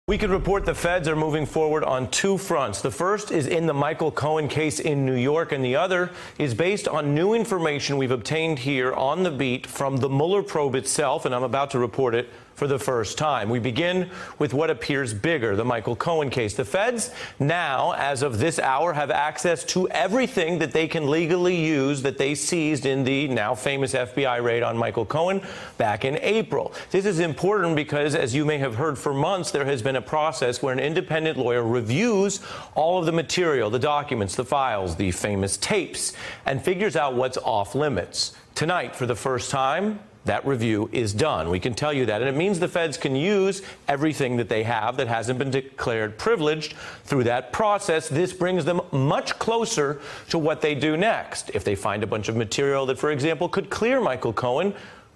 We can report the feds are moving forward on two fronts. The first is in the Michael Cohen case in New York, and the other is based on new information we've obtained here on the beat from the Mueller probe itself, and I'm about to report it for the first time. We begin with what appears bigger, the Michael Cohen case. The feds now, as of this hour, have access to everything that they can legally use that they seized in the now famous FBI raid on Michael Cohen back in April. This is important because, as you may have heard for months, there has been a process where an independent lawyer reviews all of the material, the documents, the files, the famous tapes, and figures out what's off limits. Tonight, for the first time, that review is done. We can tell you that. And it means the feds can use everything that they have that hasn't been declared privileged through that process. This brings them much closer to what they do next. If they find a bunch of material that, for example, could clear Michael Cohen,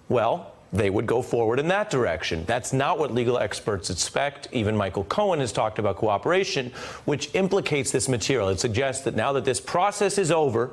well, they would go forward in that direction. That's not what legal experts expect. Even Michael Cohen has talked about cooperation, which implicates this material. It suggests that now that this process is over,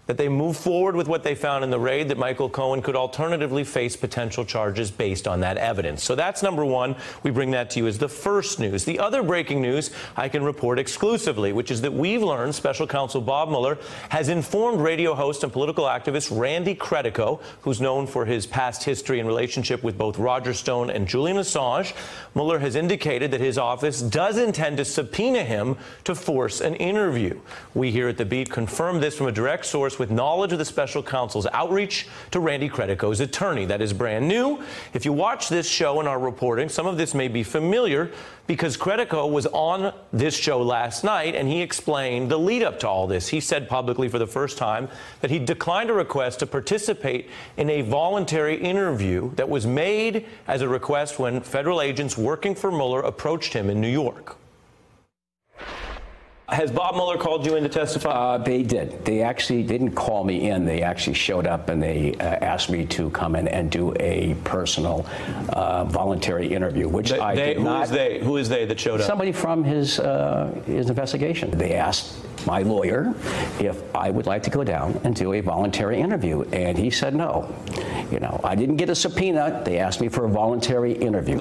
that they move forward with what they found in the raid, that Michael Cohen could alternatively face potential charges based on that evidence. So that's number one. We bring that to you as the first news. The other breaking news I can report exclusively, which is that we've learned Special Counsel Bob Mueller has informed radio host and political activist Randy Credico, who's known for his past history and relationship with both Roger Stone and Julian Assange. Mueller has indicated that his office does intend to subpoena him to force an interview. We here at The Beat confirm this from a direct source with knowledge of the special counsel's outreach to Randy Credico's attorney. That is brand new. If you watch this show and our reporting, some of this may be familiar because Credico was on this show last night and he explained the lead up to all this. He said publicly for the first time that he declined a request to participate in a voluntary interview that was made as a request when federal agents working for Mueller approached him in New York. Has Bob Mueller called you in to testify? They did. They actually didn't call me in. They actually showed up and they asked me to come in and do a personal voluntary interview, which I did not. Who is they that showed up? Somebody from his investigation. They asked my lawyer if I would like to go down and do a voluntary interview, and he said no. You know, I didn't get a subpoena. They asked me for a voluntary interview.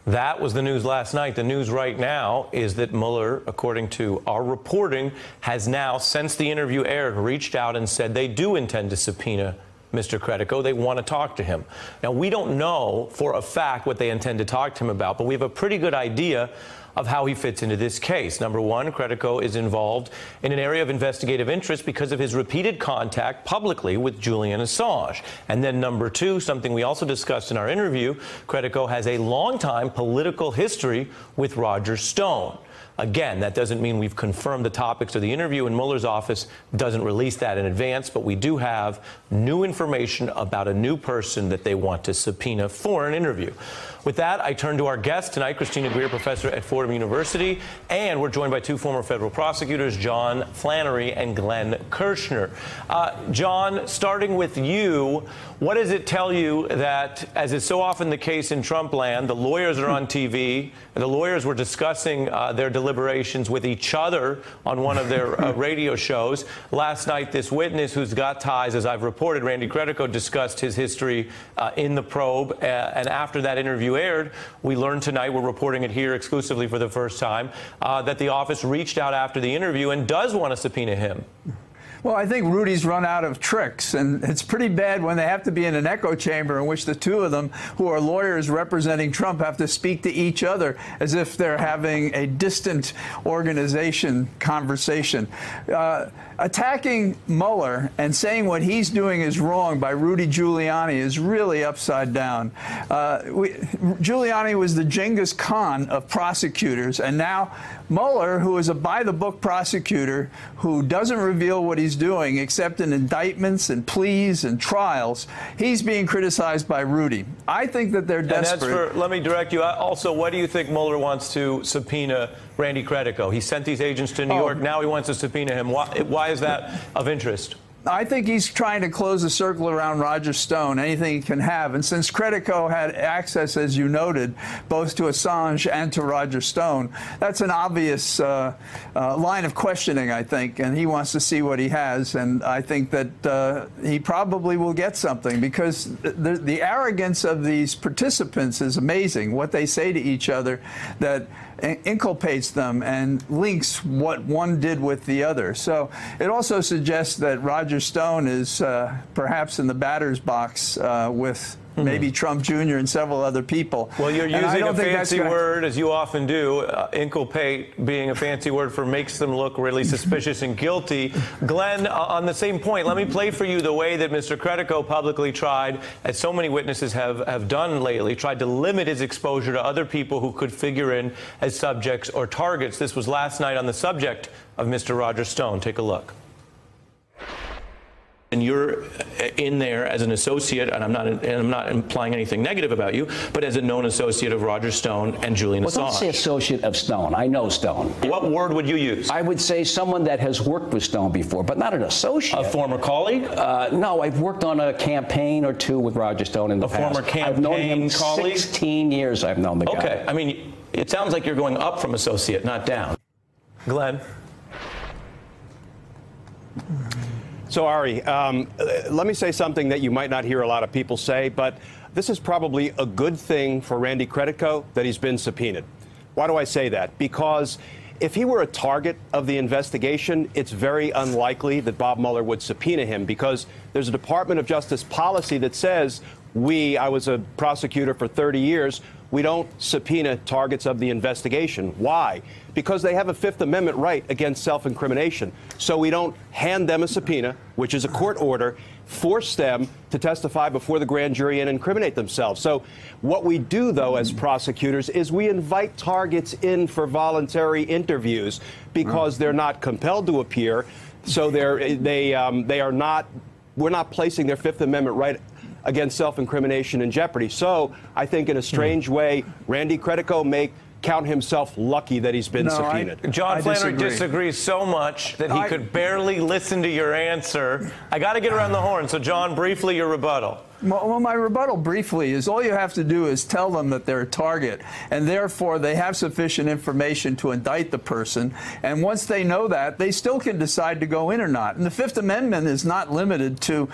That was the news last night. The news right now is that Mueller, according to our reporting, has now, since the interview aired, reached out and said they do intend to subpoena Mr. Credico. They want to talk to him. Now, we don't know for a fact what they intend to talk to him about, but we have a pretty good idea of how he fits into this case. Number one, Credico is involved in an area of investigative interest because of his repeated contact publicly with Julian Assange. And then number two, something we also discussed in our interview, Credico has a long-time political history with Roger Stone. Again, that doesn't mean we've confirmed the topics of the interview, and Mueller's office doesn't release that in advance, but we do have new information about a new person that they want to subpoena for an interview. With that, I turn to our guest tonight, Christina Greer, professor at Fordham University, and we're joined by two former federal prosecutors, John Flannery and Glenn Kushner. John, starting with you, what does it tell you that, as is so often the case in Trump land, the lawyers are on TV, the lawyers were discussing their deliberations with each other on one of their radio shows. Last night, this witness who's got ties, as I've reported, Randy Credico, discussed his history in the probe, and after that interview aired, we learned tonight, we're reporting it here exclusively for the first time, that the office reached out after the interview and does want to subpoena him. Well, I think Rudy's run out of tricks, and it's pretty bad when they have to be in an echo chamber in which the two of them, who are lawyers representing Trump, have to speak to each other as if they're having a distant organization conversation. Attacking Mueller and saying what he's doing is wrong by Rudy Giuliani is really upside down. Giuliani was the Genghis Khan of prosecutors, and now Mueller, who is a by-the-book prosecutor who doesn't reveal what he's doing except in indictments and pleas and trials, he's being criticized by Rudy. I think that they're desperate. And that's let me direct you. Also, what do you think Mueller wants to subpoena Randy Credico? He sent these agents to New York. Now he wants to subpoena him. Why is that of interest? I think he's trying to close the circle around Roger Stone, anything he can have. And since Credico had access, as you noted, both to Assange and to Roger Stone, that's an obvious line of questioning, I think. And he wants to see what he has. And I think that he probably will get something, because the arrogance of these participants is amazing. What they say to each other that inculpates them and links what one did with the other. So it also suggests that Roger Stone is perhaps in the batter's box with maybe Trump Jr. and several other people. Well, you're using a fancy word, as you often do. Inculpate being a fancy word for makes them look really suspicious and guilty. Glenn, on the same point, let me play for you the way that Mr. Credico publicly tried, as so many witnesses have done lately, tried to limit his exposure to other people who could figure in as subjects or targets. This was last night on the subject of Mr. Roger Stone. Take a look. And you're in there as an associate, and I'm not implying anything negative about you, but as a known associate of Roger Stone and Julian Assange. Well, don't say associate of Stone. I know Stone. What word would you use? I would say someone that has worked with Stone before, but not an associate. A former colleague? No, I've worked on a campaign or two with Roger Stone in the past. A former campaign I've known him colleague? 16 years I've known the guy. Okay. I mean, it sounds like you're going up from associate, not down. Glenn? So, Ari, let me say something that you might not hear a lot of people say, but this is probably a good thing for Randy Credico that he's been subpoenaed. Why do I say that? Because if he were a target of the investigation, it's very unlikely that Bob Mueller would subpoena him, because there's a Department of Justice policy that says I was a prosecutor for 30 years, we don't subpoena targets of the investigation. Why? Because they have a Fifth Amendment right against self-incrimination. So we don't hand them a subpoena, which is a court order, force them to testify before the grand jury and incriminate themselves. So what we do, though, as prosecutors, is we invite targets in for voluntary interviews because they're not compelled to appear. So we're not placing their Fifth Amendment right against self-incrimination in jeopardy. So I think in a strange way, Randy Credico may count himself lucky that he's been subpoenaed. John Flannery disagrees so much that he could barely listen to your answer. I got to get around the horn. So, John, briefly, your rebuttal. Well, my rebuttal briefly is all you have to do is tell them that they're a target, and therefore they have sufficient information to indict the person. And once they know that, they still can decide to go in or not. And the Fifth Amendment is not limited to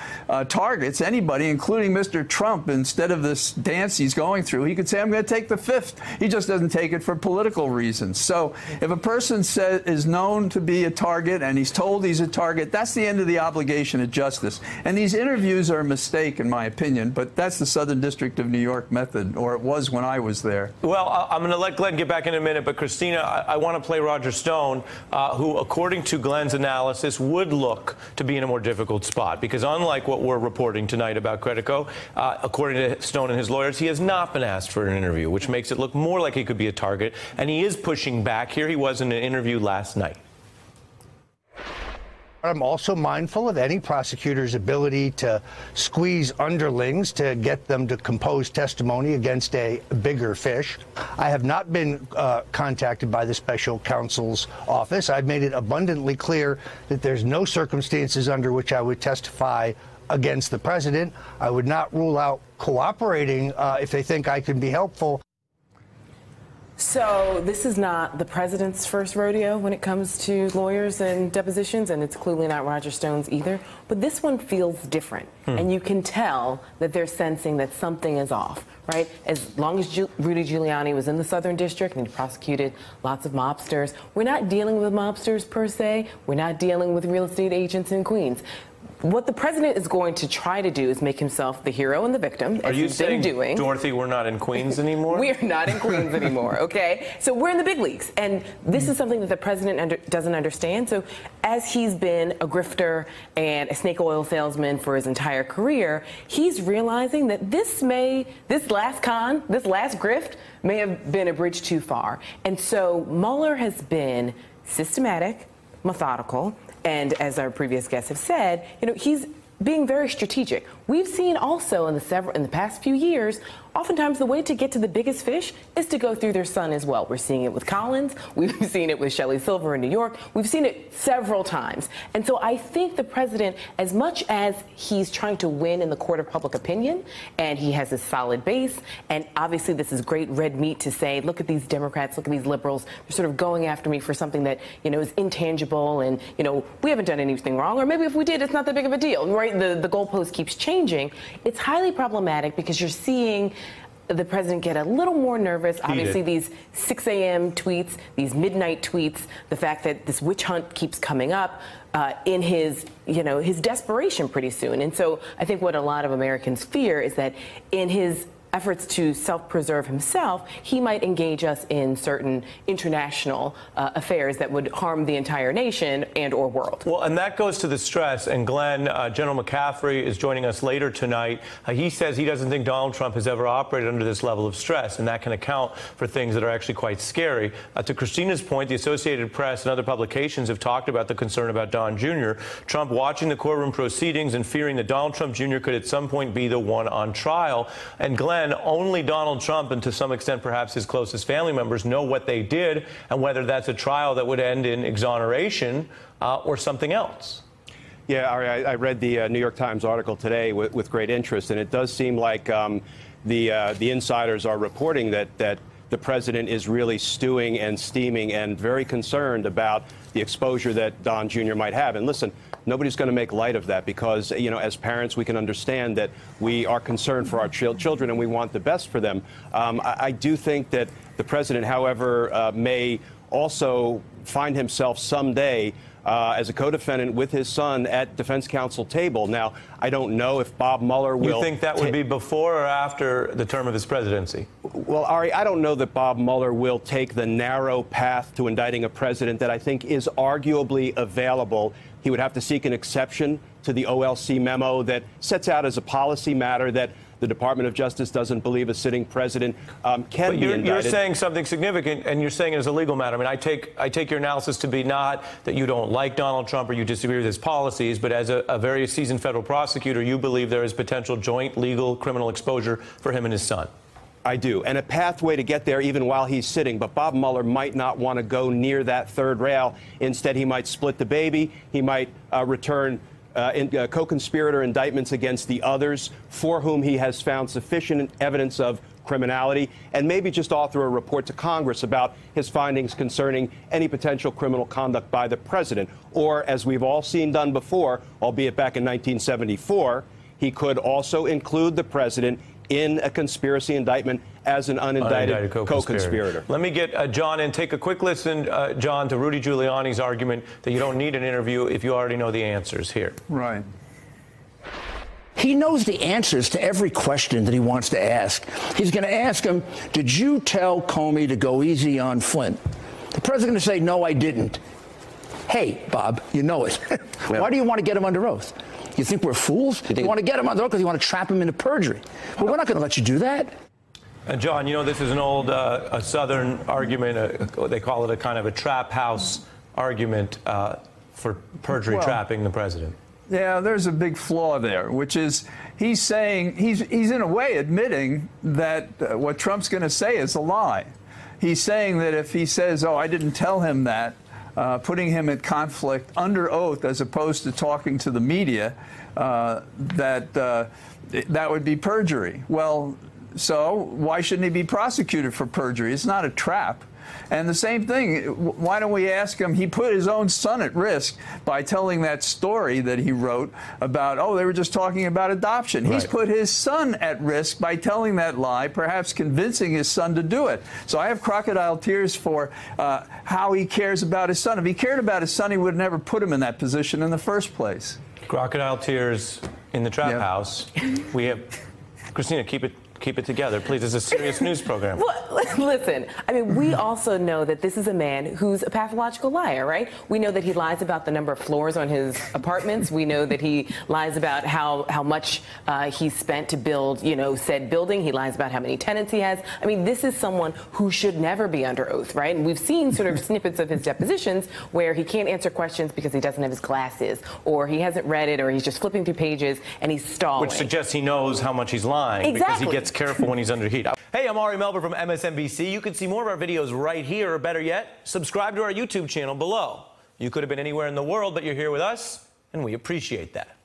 targets. Anybody, including Mr. Trump, instead of this dance he's going through, he could say, I'm going to take the Fifth. He just doesn't take it for political reasons. So if a person is known to be a target and he's told he's a target, that's the end of the obligation of justice. And these interviews are a mistake, in my opinion, but that's the Southern District of New York method, or it was when I was there. Well, I'm going to let Glenn get back in a minute, but Christina, I want to play Roger Stone, who, according to Glenn's analysis, would look to be in a more difficult spot, because unlike what we're reporting tonight about Credico, according to Stone and his lawyers, he has not been asked for an interview, which makes it look more like he could be a target, and he is pushing back. Here he was in an interview last night. I'm also mindful of any prosecutor's ability to squeeze underlings to get them to compose testimony against a bigger fish. I have not been contacted by the special counsel's office. I've made it abundantly clear that there's no circumstances under which I would testify against the president. I would not rule out cooperating if they think I can be helpful. So this is not the president's first rodeo when it comes to lawyers and depositions, and it's clearly not Roger Stone's either. But this one feels different, and you can tell that they're sensing that something is off, right? As long as Rudy Giuliani was in the Southern District and he prosecuted lots of mobsters, we're not dealing with mobsters per se. We're not dealing with real estate agents in Queens. What the president is going to try to do is make himself the hero and the victim, as he's been doing. Dorothy, we're not in Queens anymore? We are not in Queens anymore, okay? So we're in the big leagues, and this is something that the president doesn't understand. So as he's been a grifter and a snake oil salesman for his entire career, he's realizing that this last grift may have been a bridge too far. And so Mueller has been systematic, methodical, and as our previous guests have said, he's being very strategic. We've seen also in the past few years oftentimes the way to get to the biggest fish is to go through their son as well. We're seeing it with Collins. We've seen it with Shelley Silver in New York. We've seen it several times. And so I think the president, as much as he's trying to win in the court of public opinion, and he has a solid base, and obviously this is great red meat to say, look at these Democrats, look at these liberals, they're sort of going after me for something that, is intangible, and, we haven't done anything wrong, or maybe if we did, it's not that big of a deal, right? The goalpost keeps changing. It's highly problematic because you're seeing the president get a little more nervous. Obviously, these 6 a.m. tweets, these midnight tweets, the fact that this witch hunt keeps coming up in his, his desperation pretty soon. And so I think what a lot of Americans fear is that in his efforts to self-preserve himself, he might engage us in certain international affairs that would harm the entire nation and or world. Well, and that goes to the stress. And Glenn, General McCaffrey is joining us later tonight. He says he doesn't think Donald Trump has ever operated under this level of stress, and that can account for things that are actually quite scary. To Christina's point, the Associated Press and other publications have talked about the concern about Don Jr. Trump watching the courtroom proceedings and fearing that Donald Trump Jr. could at some point be the one on trial. And Glenn, only Donald Trump and to some extent perhaps his closest family members know what they did and whether that's a trial that would end in exoneration or something else. Yeah, I read the New York Times article today with great interest, and it does seem like the insiders are reporting that the president is really stewing and steaming and very concerned about the exposure that Don Jr. might have. And listen, nobody's going to make light of that because, as parents, we can understand that we are concerned for our children and we want the best for them. I do think that the president, however, may also find himself someday as a co-defendant with his son at defense counsel table. Now, I don't know if Bob Mueller will... You think that would be before or after the term of his presidency? Well, Ari, I don't know that Bob Mueller will take the narrow path to indicting a president that I think is arguably available. He would have to seek an exception to the OLC memo that sets out as a policy matter that the Department of Justice doesn't believe a sitting president can be indicted. You're saying something significant, and you're saying it as a legal matter. I mean, I take your analysis to be not that you don't like Donald Trump or you disagree with his policies, but as a very seasoned federal prosecutor, you believe there is potential joint legal criminal exposure for him and his son. I do, and a pathway to get there even while he's sitting. But Bob Mueller might not want to go near that third rail. Instead, he might split the baby. He might return co-conspirator indictments against the others for whom he has found sufficient evidence of criminality, and maybe just author a report to Congress about his findings concerning any potential criminal conduct by the president. Or, as we've all seen done before, albeit back in 1974, he could also include the president in a conspiracy indictment as an unindicted co-conspirator. Let me get John in. Take a quick listen, John, to Rudy Giuliani's argument that you don't need an interview if you already know the answers here. Right. He knows the answers to every question that he wants to ask. He's going to ask him, did you tell Comey to go easy on Flynn? The president's going to say, no, I didn't. Hey, Bob, you know it. Why do you want to get him under oath? You think we're fools? You want to get him under oath because you want to trap him into perjury. Well, we're not going to let you do that. And John, this is an old a Southern argument. They call it a kind of a trap house argument for perjury trapping the president. Yeah, there's a big flaw there, which is he's saying, he's in a way admitting that what Trump's going to say is a lie. He's saying that if he says, oh, I didn't tell him that, putting him at conflict under oath as opposed to talking to the media, that would be perjury. Well, so why shouldn't he be prosecuted for perjury? It's not a trap. And the same thing, why don't we ask him, he put his own son at risk by telling that story that he wrote about, oh, they were just talking about adoption. Right. He's put his son at risk by telling that lie, perhaps convincing his son to do it. So I have crocodile tears for how he cares about his son. If he cared about his son, he would have never put him in that position in the first place. Crocodile tears in the trap house. We have, Christina, keep it together, please. It's a serious news program. Well, listen, I mean, we also know that this is a man who's a pathological liar, right? We know that he lies about the number of floors on his apartments. We know that he lies about how much he spent to build, said building. He lies about how many tenants he has. I mean, this is someone who should never be under oath, right? And we've seen sort of snippets of his depositions where he can't answer questions because he doesn't have his glasses, or he hasn't read it, or he's just flipping through pages and he's stalling. Which suggests he knows how much he's lying because he gets careful when he's under heat. Hey, I'm Ari Melber from MSNBC. You can see more of our videos right here, or better yet, subscribe to our YouTube channel below. You could have been anywhere in the world, but you're here with us, and we appreciate that.